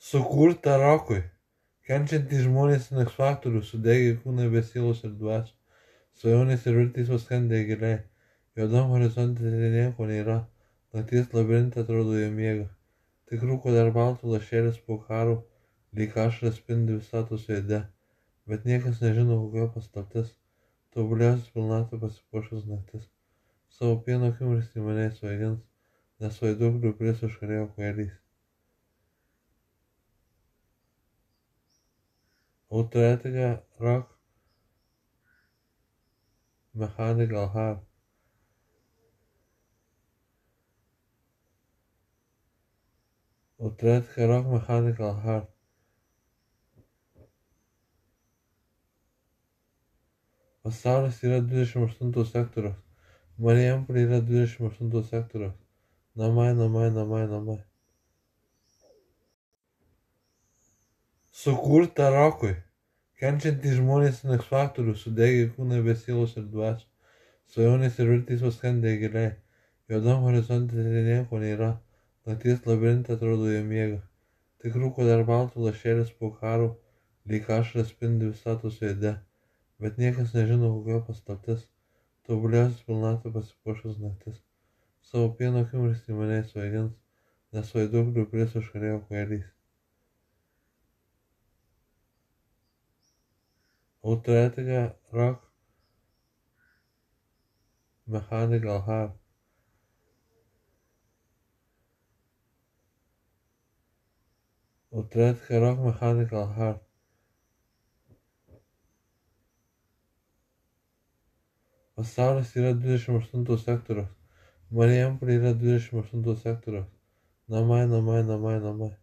Sukurta rokui. Kenčiantys žmonės in X faktorių, sudegę kūnai be sielos ir dvasių. Svajonės ir viltys paskendė giliai. Juodam horizonte tai nieko nėra. Nakties labirinte atrodo jie miega. Tik rūko dar baltų lašelis po karų, lyg ašaras spindi visatos veide. Bet niekas nežino, kokia paslaptis. Tobuliausias pilnatvė pasipuošęs naktis. Savo pieno akimirksnį mane svaigins, nes vaiduoklių pries užkarėjo kvailys. Autoetika rock mechanical heart. Autoetika rock mechanical heart. Pasaulis yra 28 sektoriaus. Marijampolė yra 28 sektoriaus. Namai. Sukurta rokui. Kenčiantys žmonės in X faktorių, sudegę kūnai be sielos ir dvasių. Svajonės ir viltys paskendė giliai. Juodam horizonte tai nieko nėra. Nakties labirinte atrodo jie miega. Tik rūko dar baltų lašelis po karų, lyg ašaras spindi visatos veide. Bet niekas nežino, kokia paslaptis. Tobuliausias pilnatvė pasipuošęs naktis. Savo pieno akimirksnį mane svaigins, nes vaiduoklių pries užkarėjo kvailys. Autoetika rock mechanical heart. Autoetika rock mechanical heart. Pasaulis yra 28 sektoriaus. Marijampolė yra 28 sektoriaus. Namai.